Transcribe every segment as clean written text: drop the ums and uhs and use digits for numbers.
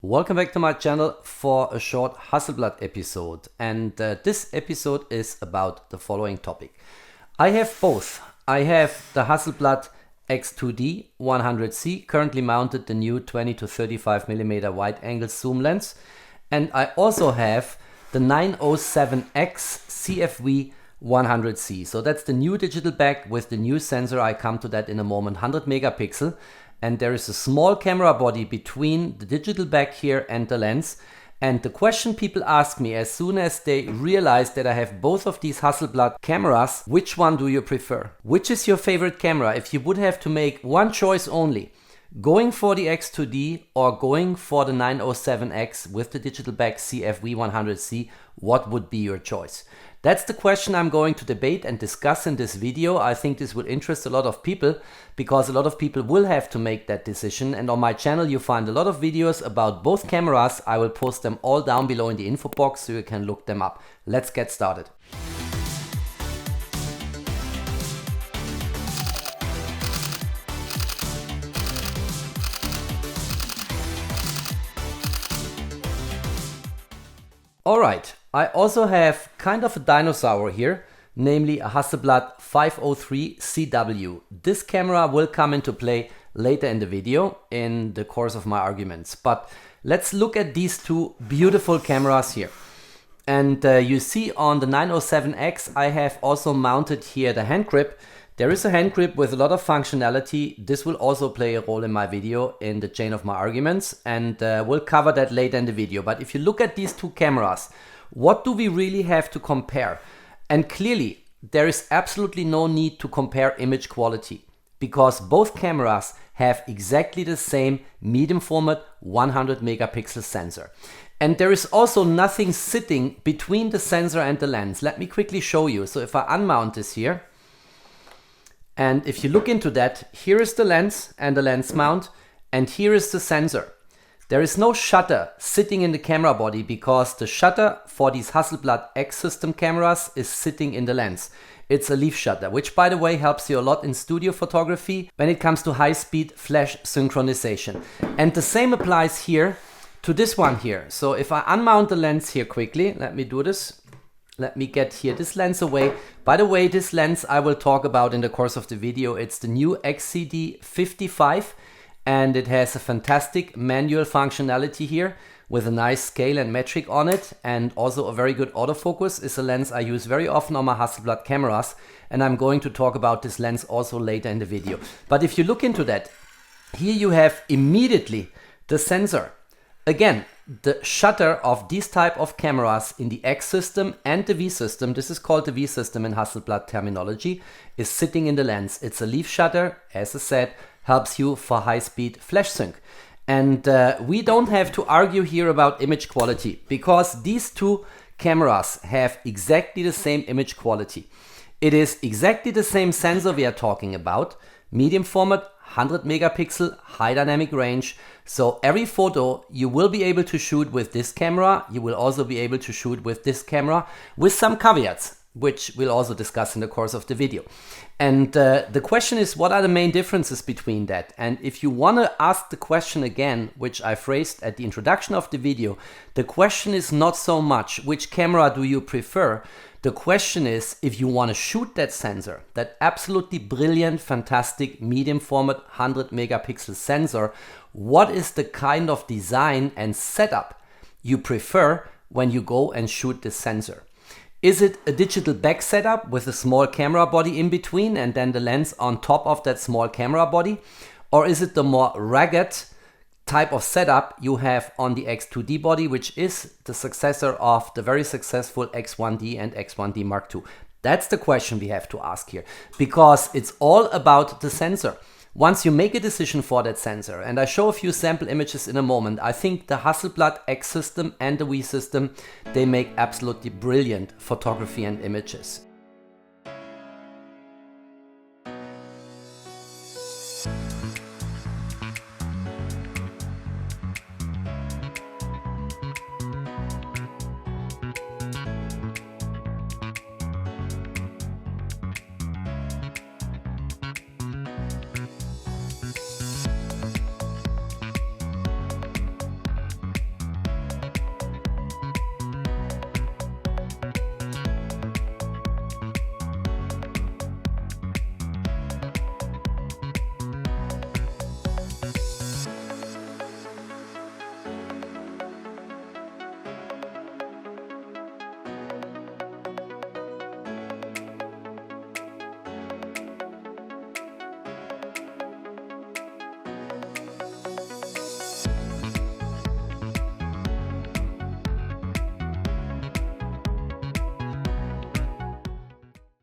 Welcome back to my channel for a short Hasselblad episode, and this episode is about the following topic. I have both. I have the Hasselblad X2D 100c, currently mounted the new 20 to 35mm wide angle zoom lens, and I also have the 907X CFV 100c. So that's the new digital back with the new sensor. I come to that in a moment, 100 megapixel. And there is a small camera body between the digital back here and the lens. And the question people ask me as soon as they realize that I have both of these Hasselblad cameras, which one do you prefer? Which is your favorite camera? If you would have to make one choice only, going for the X2D or going for the 907X with the digital back CFV 100c, what would be your choice? That's the question I'm going to debate and discuss in this video. I think this will interest a lot of people because a lot of people will have to make that decision. And on my channel you find a lot of videos about both cameras. I will post them all down below in the info box so you can look them up. Let's get started. Alright, I also have kind of a dinosaur here, namely a Hasselblad 503 CW. This camera will come into play later in the video in the course of my arguments. But let's look at these two beautiful cameras here. And you see on the 907X I have also mounted here the hand grip. There is a hand grip with a lot of functionality. This will also play a role in my video in the chain of my arguments, and we'll cover that later in the video. But if you look at these two cameras, what do we really have to compare? And clearly, there is absolutely no need to compare image quality because both cameras have exactly the same medium format 100 megapixel sensor. And there is also nothing sitting between the sensor and the lens. Let me quickly show you. So if I unmount this here, and if you look into that, here is the lens and the lens mount, and here is the sensor. There is no shutter sitting in the camera body because the shutter for these Hasselblad X-System cameras is sitting in the lens. It's a leaf shutter, which by the way helps you a lot in studio photography when it comes to high-speed flash synchronization. And the same applies here to this one here. So if I unmount the lens here quickly, let me do this. Let me get here this lens away. By the way, this lens I will talk about in the course of the video. It's the new XCD55 and it has a fantastic manual functionality here with a nice scale and metric on it, and also a very good autofocus. Is a lens I use very often on my Hasselblad cameras, and I'm going to talk about this lens also later in the video. But if you look into that, here you have immediately the sensor. Again, the shutter of these type of cameras in the X-System and the V-System, this is called the V-System in Hasselblad terminology, is sitting in the lens. It's a leaf shutter, as I said, helps you for high-speed flash sync. And we don't have to argue here about image quality because these two cameras have exactly the same image quality. It is exactly the same sensor we are talking about, medium format, 100 megapixel, high dynamic range. So every photo you will be able to shoot with this camera, you will also be able to shoot with this camera with some caveats, which we'll also discuss in the course of the video. And the question is, what are the main differences between that? And if you want to ask the question again, which I phrased at the introduction of the video, the question is not so much which camera do you prefer. The question is, if you want to shoot that sensor, that absolutely brilliant, fantastic medium format 100 megapixel sensor, what is the kind of design and setup you prefer when you go and shoot this sensor? Is it a digital back setup with a small camera body in between and then the lens on top of that small camera body? Or is it the more rugged type of setup you have on the X2D body, which is the successor of the very successful X1D and X1D Mark II? That's the question we have to ask here, because it's all about the sensor. Once you make a decision for that sensor, and I show a few sample images in a moment, I think the Hasselblad X-System and the V-System, they make absolutely brilliant photography and images.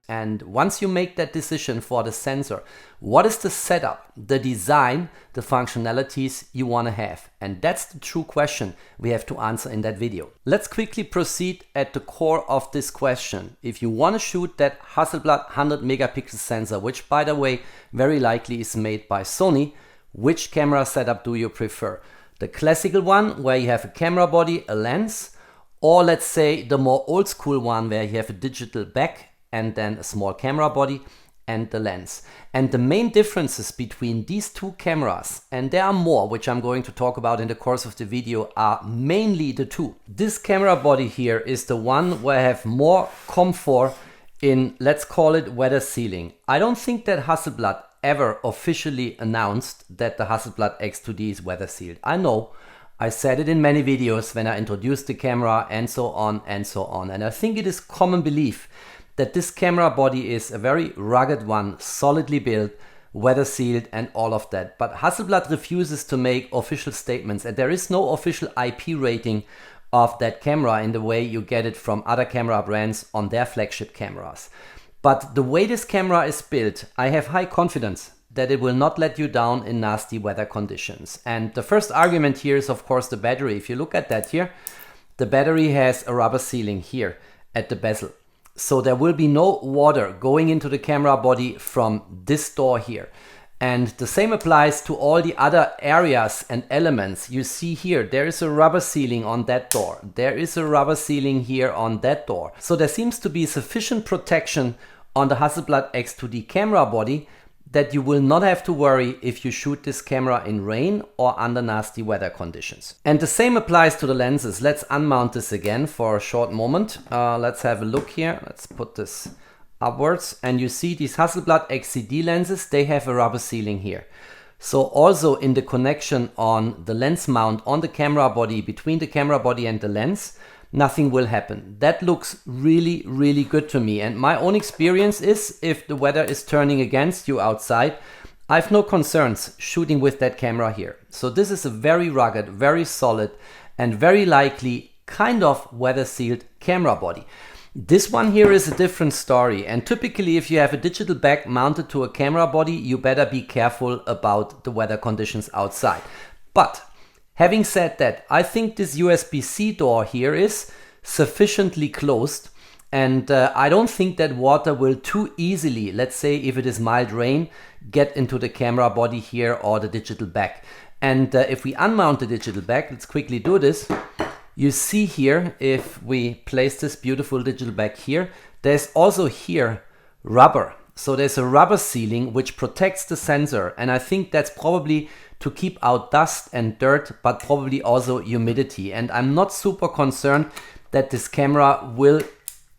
And once you make that decision for the sensor, what is the setup, the design, the functionalities you want to have? And that's the true question we have to answer in that video. Let's quickly proceed at the core of this question. If you want to shoot that Hasselblad 100 megapixel sensor, which by the way, very likely is made by Sony, which camera setup do you prefer? The classical one where you have a camera body, a lens, or let's say the more old school one where you have a digital back and then a small camera body and the lens. And the main differences between these two cameras, and there are more which I'm going to talk about in the course of the video, are mainly the two. This camera body here is the one where I have more comfort in, let's call it, weather sealing. I don't think that Hasselblad ever officially announced that the Hasselblad X2D is weather sealed. I know, I said it in many videos when I introduced the camera and so on and so on. And I think it is common belief that this camera body is a very rugged one, solidly built, weather sealed and all of that. But Hasselblad refuses to make official statements, and there is no official IP rating of that camera in the way you get it from other camera brands on their flagship cameras. But the way this camera is built, I have high confidence that it will not let you down in nasty weather conditions. And the first argument here is of course the battery. If you look at that here, the battery has a rubber sealing here at the bezel. So there will be no water going into the camera body from this door here. And the same applies to all the other areas and elements. You see here, there is a rubber sealing on that door. There is a rubber sealing here on that door. So there seems to be sufficient protection on the Hasselblad X2D camera body that you will not have to worry if you shoot this camera in rain or under nasty weather conditions. And the same applies to the lenses. Let's unmount this again for a short moment. Let's have a look here. Let's put this upwards, and you see these Hasselblad XCD lenses, they have a rubber sealing here. So also in the connection on the lens mount on the camera body, between the camera body and the lens, nothing will happen. That looks really, really good to me. And my own experience is, if the weather is turning against you outside, I have no concerns shooting with that camera here. So this is a very rugged, very solid, and very likely kind of weather sealed camera body. This one here is a different story, and typically if you have a digital back mounted to a camera body, you better be careful about the weather conditions outside. But having said that, I think this USB-C door here is sufficiently closed, and I don't think that water will too easily, let's say if it is mild rain, get into the camera body here or the digital back. And if we unmount the digital back, let's quickly do this. You see here, if we place this beautiful digital back here, there's also here rubber. So there's a rubber sealing which protects the sensor, and I think that's probably to keep out dust and dirt, but probably also humidity. And I'm not super concerned that this camera will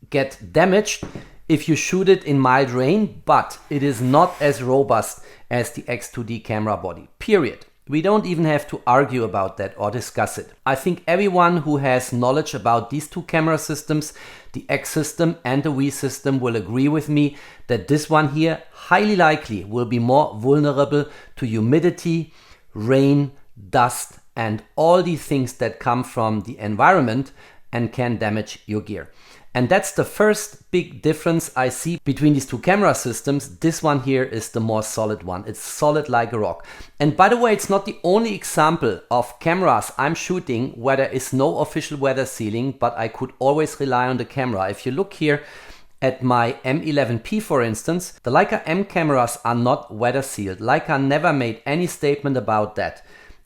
get damaged if you shoot it in mild rain, but it is not as robust as the X2D camera body, period. We don't even have to argue about that or discuss it. I think everyone who has knowledge about these two camera systems, the X-System and the V-System, will agree with me that this one here highly likely will be more vulnerable to humidity, rain, dust, and all the things that come from the environment and can damage your gear. And that's the first big difference I see between these two camera systems. This one here is the more solid one. It's solid like a rock. And by the way, it's not the only example of cameras I'm shooting where there is no official weather sealing, but I could always rely on the camera. If you look here at my M11P, for instance, the Leica M cameras are not weather sealed. Leica never made any statement about that.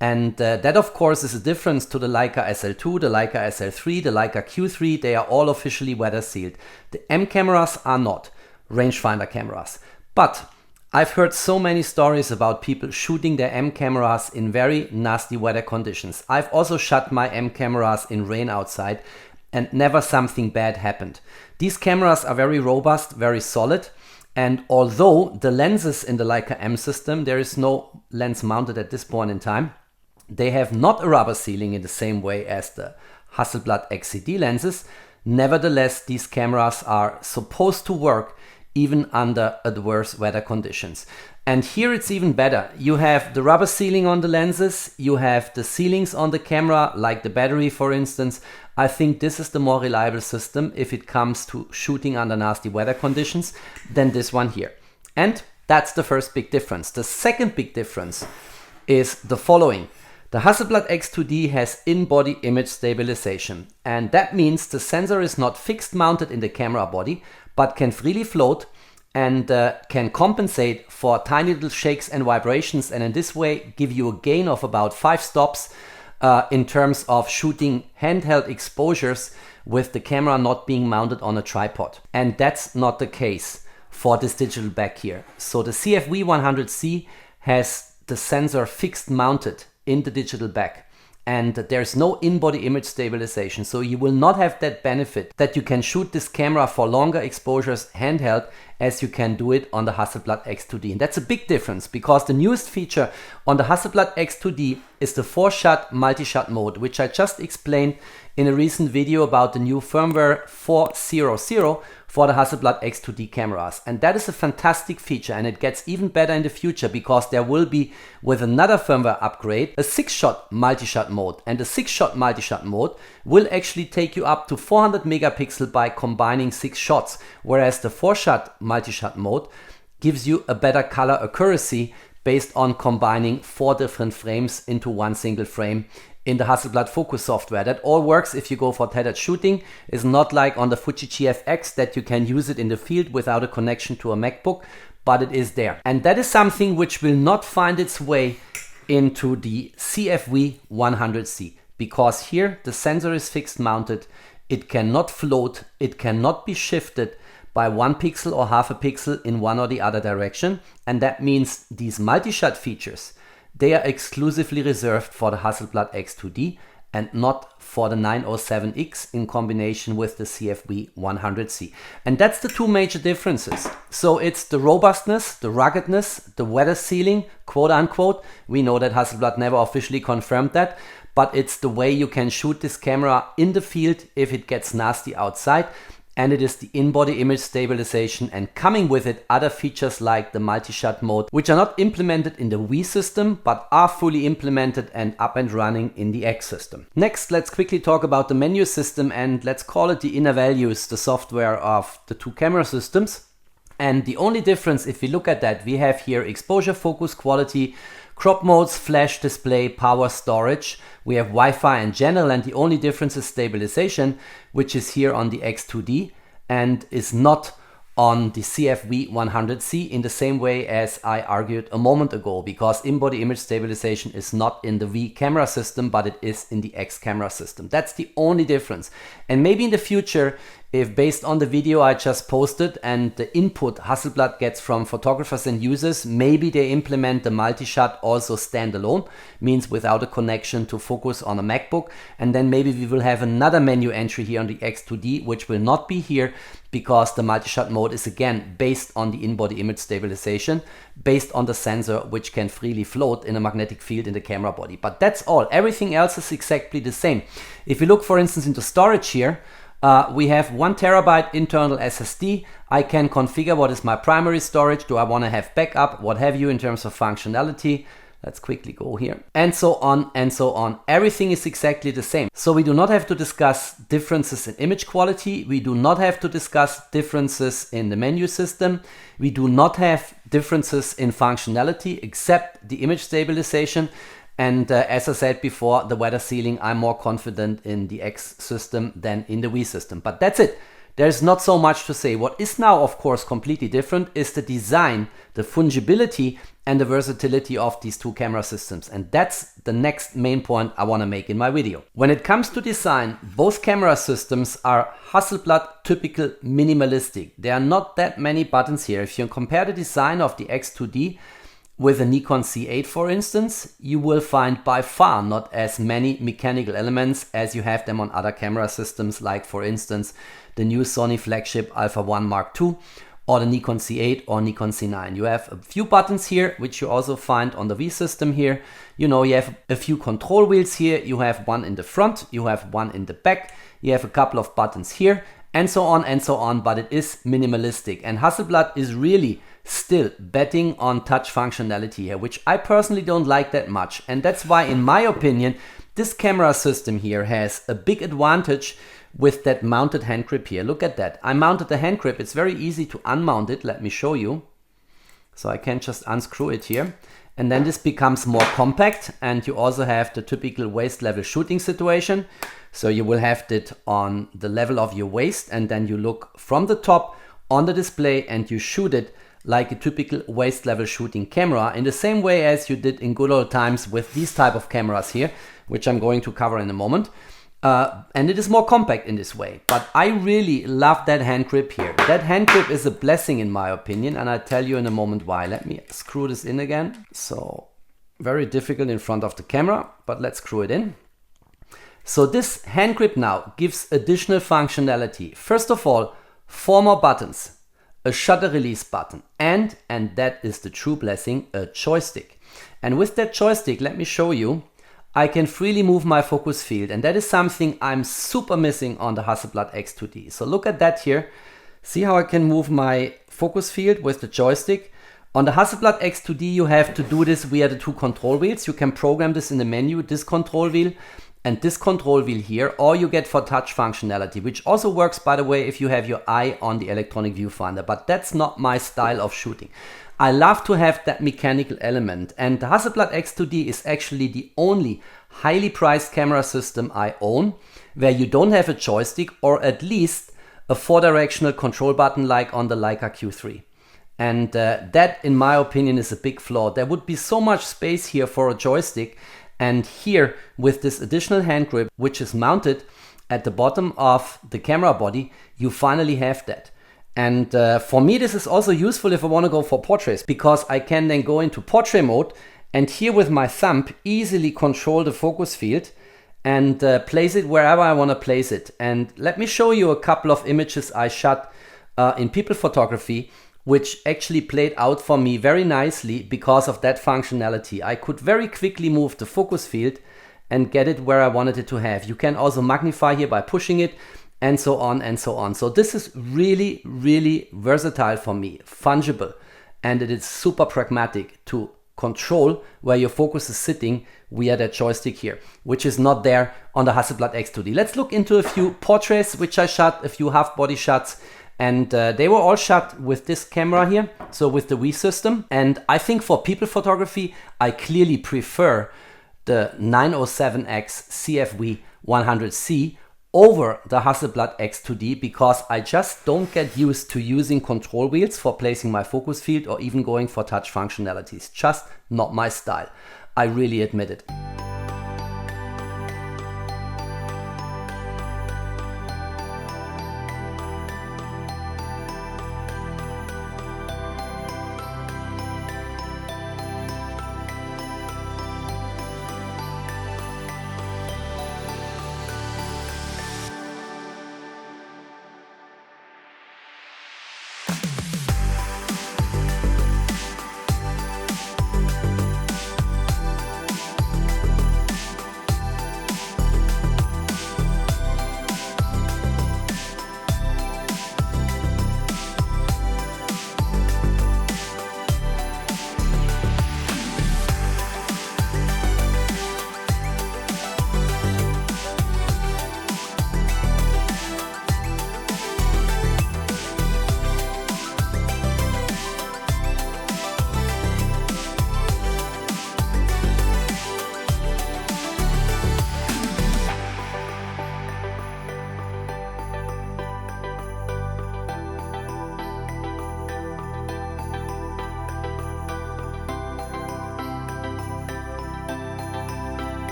And that of course is a difference to the Leica SL2, the Leica SL3, the Leica Q3. They are all officially weather sealed. The M cameras are not rangefinder cameras. But I've heard so many stories about people shooting their M cameras in very nasty weather conditions. I've also shot my M cameras in rain outside and never something bad happened. These cameras are very robust, very solid. And although the lenses in the Leica M system, there is no lens mounted at this point in time, they have not a rubber sealing in the same way as the Hasselblad XCD lenses. Nevertheless, these cameras are supposed to work even under adverse weather conditions. And here it's even better. You have the rubber sealing on the lenses, you have the sealings on the camera, like the battery for instance. I think this is the more reliable system if it comes to shooting under nasty weather conditions than this one here. And that's the first big difference. The second big difference is the following. The Hasselblad X2D has in-body image stabilization, and that means the sensor is not fixed mounted in the camera body, but can freely float and can compensate for tiny little shakes and vibrations, and in this way give you a gain of about 5 stops in terms of shooting handheld exposures with the camera not being mounted on a tripod. And that's not the case for this digital back here. So the CFV 100c has the sensor fixed mounted in the digital back, and there's no in-body image stabilization, so you will not have that benefit that you can shoot this camera for longer exposures handheld as you can do it on the Hasselblad X2D. And that's a big difference, because the newest feature on the Hasselblad X2D is the 4-shot multi-shot mode, which I just explained in a recent video about the new firmware 400 for the Hasselblad X2D cameras. And that is a fantastic feature, and it gets even better in the future, because there will be, with another firmware upgrade, a 6-shot multi-shot mode. And the 6-shot multi-shot mode will actually take you up to 400 megapixel by combining 6 shots, whereas the 4-shot multi-shot mode gives you a better color accuracy based on combining 4 different frames into one single frame in the Hasselblad Phocus software. That all works if you go for tethered shooting. It's not like on the Fuji GFX that you can use it in the field without a connection to a MacBook, but it is there. And that is something which will not find its way into the CFV 100c, because here the sensor is fixed mounted, it cannot float, it cannot be shifted by 1 pixel or half a pixel in one or the other direction. And that means these multi-shot features, they are exclusively reserved for the Hasselblad X2D and not for the 907X in combination with the CFV 100c. And that's the two major differences. So it's the robustness, the ruggedness, the weather sealing, quote unquote. We know that Hasselblad never officially confirmed that, but it's the way you can shoot this camera in the field if it gets nasty outside. And it is the in-body image stabilization, and coming with it other features like the multi-shot mode, which are not implemented in the V-System but are fully implemented and up and running in the X-System. Next, let's quickly talk about the menu system, and let's call it the inner values, the software of the two camera systems. And the only difference, if we look at that, we have here exposure, focus, quality, crop modes, flash, display, power, storage. We have Wi-Fi in general, and the only difference is stabilization, which is here on the X2D and is not on the CFV 100c in the same way as I argued a moment ago, because in-body image stabilization is not in the V camera system, but it is in the X camera system. That's the only difference. And maybe in the future, if based on the video I just posted and the input Hasselblad gets from photographers and users, maybe they implement the multi-shot also standalone, means without a connection to Focus on a MacBook. And then maybe we will have another menu entry here on the X2D, which will not be here, because the multi-shot mode is again based on the in-body image stabilization, based on the sensor, which can freely float in a magnetic field in the camera body. But that's all. Everything else is exactly the same. If you look, for instance, into storage here, we have 1 terabyte internal SSD. I can configure what is my primary storage. Do I want to have backup? What have you in terms of functionality? Let's quickly go here. And so on and so on. Everything is exactly the same. So we do not have to discuss differences in image quality. We do not have to discuss differences in the menu system. We do not have differences in functionality except the image stabilization. And as I said before, the weather sealing, I'm more confident in the X-System than in the V-System. But that's it. There's not so much to say. What is now, of course, completely different is the design, the fungibility, and the versatility of these two camera systems. And that's the next main point I want to make in my video. When it comes to design, both camera systems are Hasselblad typical minimalistic. There are not that many buttons here. If you compare the design of the X2D with a Nikon C8, for instance, you will find by far not as many mechanical elements as you have them on other camera systems, like for instance the new Sony flagship Alpha 1 Mark II or the Nikon C8 or Nikon C9. You have a few buttons here, which you also find on the V-System here. You know, you have a few control wheels here. You have one in the front, you have one in the back, you have a couple of buttons here, and so on, but it is minimalistic. And Hasselblad is really still betting on touch functionality here, which I personally don't like that much. And that's why, in my opinion, this camera system here has a big advantage with that mounted hand grip here. Look at that. I mounted the hand grip. It's very easy to unmount it. Let me show you. So I can just unscrew it here. And then this becomes more compact, and you also have the typical waist level shooting situation. So you will have it on the level of your waist, and then you look from the top on the display and you shoot it like a typical waist level shooting camera, in the same way as you did in good old times with these type of cameras here, which I'm going to cover in a moment. And it is more compact in this way, but I really love that hand grip here. That hand grip is a blessing in my opinion, and I'll tell you in a moment why. Let me screw this in again. So very difficult in front of the camera, but let's screw it in. So this hand grip now gives additional functionality. First of all, 4 more buttons, a shutter release button, and that is the true blessing, a joystick. And with that joystick, let me show you, I can freely move my focus field, and that is something I'm super missing on the Hasselblad X2D. So look at that here. See how I can move my focus field with the joystick? On the Hasselblad X2D, you have to do this via the 2 control wheels. You can program this in the menu, this control wheel and this control wheel here, or you get for touch functionality, which also works, by the way, if you have your eye on the electronic viewfinder, but that's not my style of shooting. I love to have that mechanical element, and the Hasselblad X2D is actually the only highly priced camera system I own where you don't have a joystick, or at least a 4-directional control button like on the Leica Q3. And that, in my opinion, is a big flaw. There would be so much space here for a joystick, and here with this additional hand grip, which is mounted at the bottom of the camera body, you finally have that. And for me, this is also useful if I want to go for portraits, because I can then go into portrait mode and here with my thumb easily control the focus field and place it wherever I want to place it. And let me show you a couple of images I shot in people photography, which actually played out for me very nicely because of that functionality. I could very quickly move the focus field and get it where I wanted it to have. You can also magnify here by pushing it, and so on and so on. So this is really, really versatile for me, fungible, and it is super pragmatic to control where your focus is sitting via that joystick here, which is not there on the Hasselblad X2D. Let's look into a few portraits which I shot, a few half body shots, and they were all shot with this camera here, so with the V-System. And I think for people photography, I clearly prefer the 907X CFV 100c over the Hasselblad X2D, because I just don't get used to using control wheels for placing my focus field or even going for touch functionalities. Just not my style. I really admit it.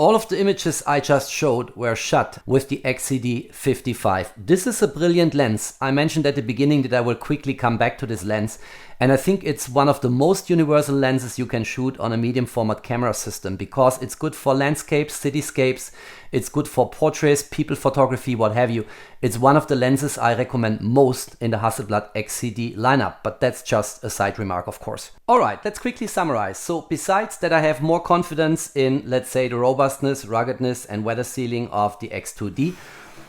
All of the images I just showed were shot with the XCD55. This is a brilliant lens. I mentioned at the beginning that I will quickly come back to this lens. And I think it's one of the most universal lenses you can shoot on a medium format camera system, because it's good for landscapes, cityscapes, it's good for portraits, people photography, what have you. It's one of the lenses I recommend most in the Hasselblad XCD lineup, but that's just a side remark, of course. All right, let's quickly summarize. So besides that, I have more confidence in, let's say, the robustness, ruggedness and weather sealing of the X2D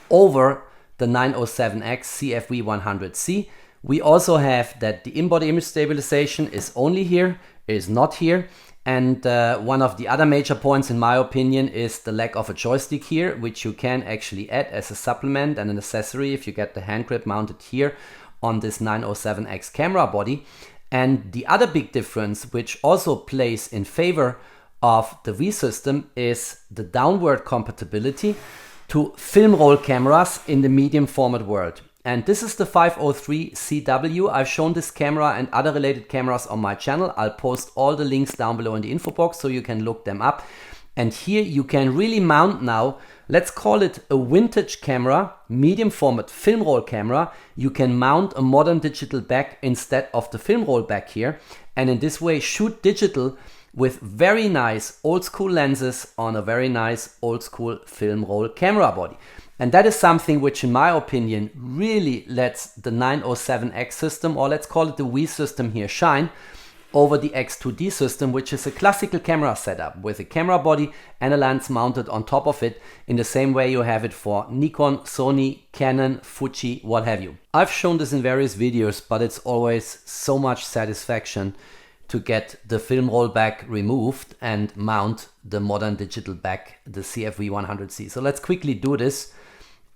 over the 907X CFV 100c. We also have that the in-body image stabilization is only here, is not here. And one of the other major points, in my opinion, is the lack of a joystick here, which you can actually add as a supplement and an accessory if you get the hand grip mounted here on this 907X camera body. And the other big difference, which also plays in favor of the V-System, is the downward compatibility to film roll cameras in the medium format world. And this is the 503CW. I've shown this camera and other related cameras on my channel. I'll post all the links down below in the info box so you can look them up. And here you can really mount now, let's call it a vintage camera, medium format film roll camera. You can mount a modern digital back instead of the film roll back here. And in this way shoot digital with very nice old school lenses on a very nice old school film roll camera body. And that is something which, in my opinion, really lets the 907X system, or let's call it the V-System here, shine over the X2D system, which is a classical camera setup with a camera body and a lens mounted on top of it in the same way you have it for Nikon, Sony, Canon, Fuji, what have you. I've shown this in various videos, but it's always so much satisfaction to get the film roll back removed and mount the modern digital back, the CFV 100c. So let's quickly do this.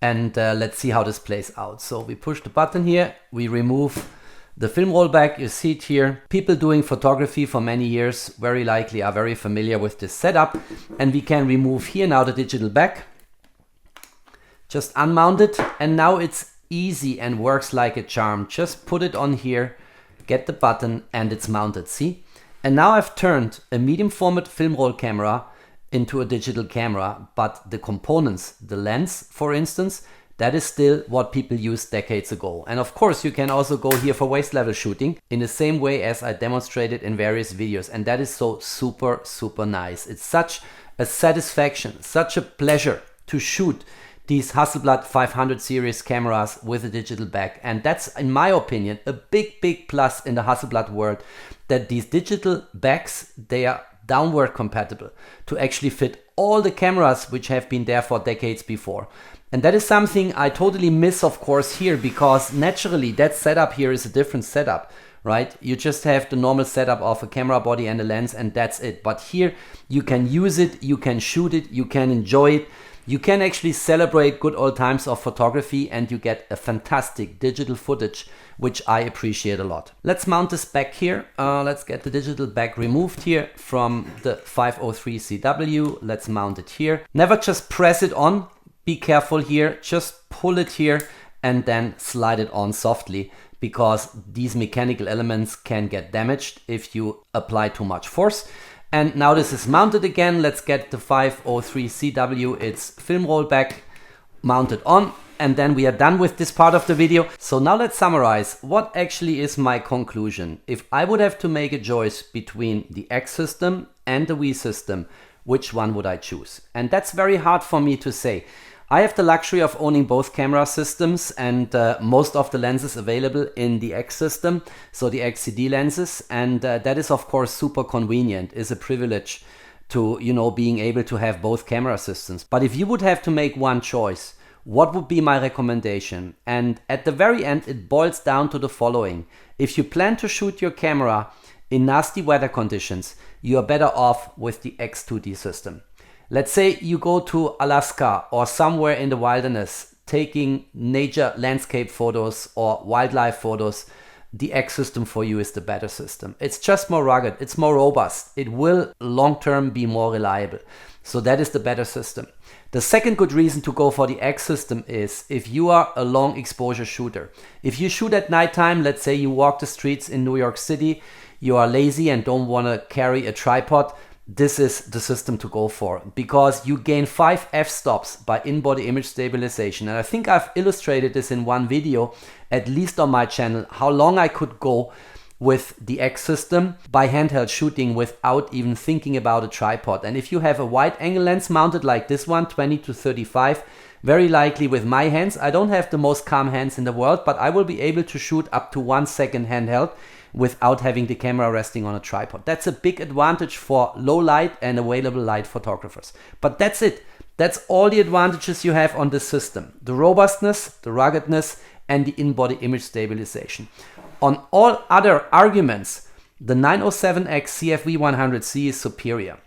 And let's see how this plays out. So we push the button here, we remove the film roll back. You see it here. People doing photography for many years very likely are very familiar with this setup. And we can remove here now the digital back. Just unmount it. And now it's easy and works like a charm. Just put it on here, get the button, and it's mounted. See? And now I've turned a medium format film roll camera into a digital camera, but the components, the lens for instance, that is still what people used decades ago. And of course you can also go here for waist level shooting in the same way as I demonstrated in various videos, and that is so super nice. It's such a satisfaction, such a pleasure to shoot these Hasselblad 500 series cameras with a digital back. And that's, in my opinion, a big plus in the Hasselblad world, that these digital backs, they are downward compatible to actually fit all the cameras which have been there for decades before. And that is something I totally miss, of course, here, because naturally that setup here is a different setup, right? You just have the normal setup of a camera body and a lens, and that's it. But here you can use it, you can shoot it, you can enjoy it. You can actually celebrate good old times of photography, and you get a fantastic digital footage, which I appreciate a lot. Let's mount this back here. Let's get the digital back removed here from the 503CW. Let's mount it here. Never just press it on. Be careful here. Just pull it here and then slide it on softly, because these mechanical elements can get damaged if you apply too much force. And now this is mounted again. Let's get the 503CW, its film roll back, mounted on. And then we are done with this part of the video. So now let's summarize what actually is my conclusion. If I would have to make a choice between the X-System and the V-System, which one would I choose? And that's very hard for me to say. I have the luxury of owning both camera systems and most of the lenses available in the X-System, so the XCD lenses, and that is of course super convenient. It's a privilege to, you know, being able to have both camera systems. But if you would have to make one choice, what would be my recommendation? And at the very end it boils down to the following. If you plan to shoot your camera in nasty weather conditions, you are better off with the X2D system. Let's say you go to Alaska or somewhere in the wilderness taking nature landscape photos or wildlife photos, the X-System for you is the better system. It's just more rugged, it's more robust, it will long-term be more reliable. So that is the better system. The second good reason to go for the X-System is if you are a long exposure shooter. If you shoot at nighttime, let's say you walk the streets in New York City, you are lazy and don't want to carry a tripod, this is the system to go for, because you gain 5 f-stops by in-body image stabilization. And I think I've illustrated this in one video, at least on my channel, how long I could go with the X-System by handheld shooting without even thinking about a tripod. And if you have a wide angle lens mounted like this one, 20 to 35, very likely with my hands, I don't have the most calm hands in the world, but I will be able to shoot up to 1 second handheld without having the camera resting on a tripod. That's a big advantage for low light and available light photographers. But that's it. That's all the advantages you have on this system. The robustness, the ruggedness, and the in-body image stabilization. On all other arguments, the 907X CFV 100c is superior.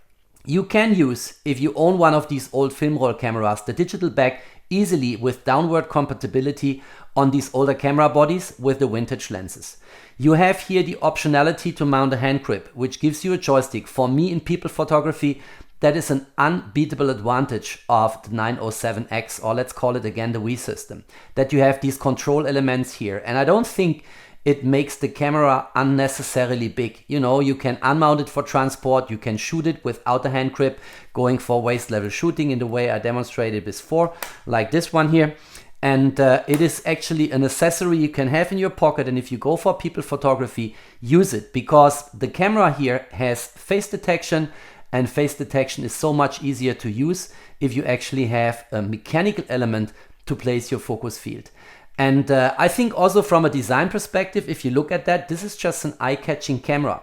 You can use, if you own one of these old film roll cameras, the digital back easily with downward compatibility on these older camera bodies with the vintage lenses. You have here the optionality to mount a hand grip, which gives you a joystick. For me in people photography, that is an unbeatable advantage of the 907X, or let's call it again the V-System, that you have these control elements here. And I don't think it makes the camera unnecessarily big. You know, you can unmount it for transport, you can shoot it without a hand grip, going for waist level shooting in the way I demonstrated before, like this one here. And it is actually an accessory you can have in your pocket, and if you go for people photography, use it, because the camera here has face detection, and face detection is so much easier to use if you actually have a mechanical element to place your focus field. And I think also from a design perspective, if you look at that, this is just an eye-catching camera.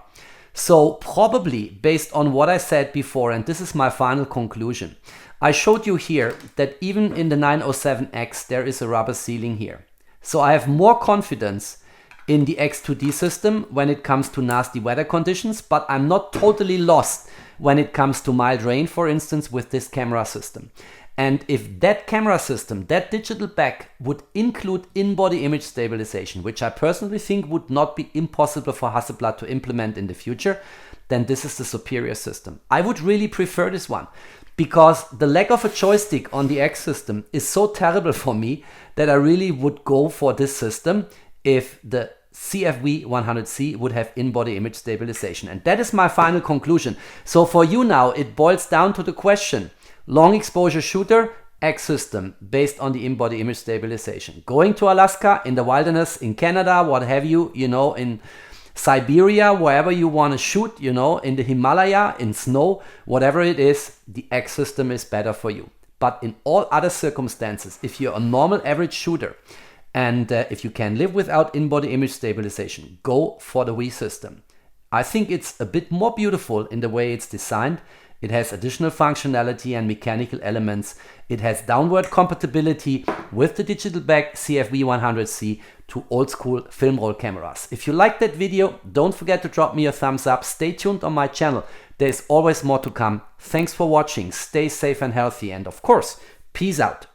So probably based on what I said before, and this is my final conclusion, I showed you here that even in the 907X there is a rubber ceiling here. So I have more confidence in the X2D system when it comes to nasty weather conditions, but I'm not totally lost when it comes to mild rain, for instance, with this camera system. And if that camera system, that digital back, would include in-body image stabilization, which I personally think would not be impossible for Hasselblad to implement in the future, then this is the superior system. I would really prefer this one, because the lack of a joystick on the X-System is so terrible for me that I really would go for this system if the CFV 100c would have in-body image stabilization. And that is my final conclusion. So for you now, it boils down to the question: long exposure shooter, X-System, based on the in-body image stabilization. Going to Alaska, in the wilderness, in Canada, what have you, you know, in Siberia, wherever you want to shoot, you know, in the Himalaya, in snow, whatever it is, the X-System is better for you. But in all other circumstances, if you're a normal average shooter, and if you can live without in-body image stabilization, go for the V-System. I think it's a bit more beautiful in the way it's designed. It has additional functionality and mechanical elements. It has downward compatibility with the digital back CFV 100c to old school film roll cameras. If you liked that video, don't forget to drop me a thumbs up. Stay tuned on my channel. There's always more to come. Thanks for watching. Stay safe and healthy. And of course, peace out.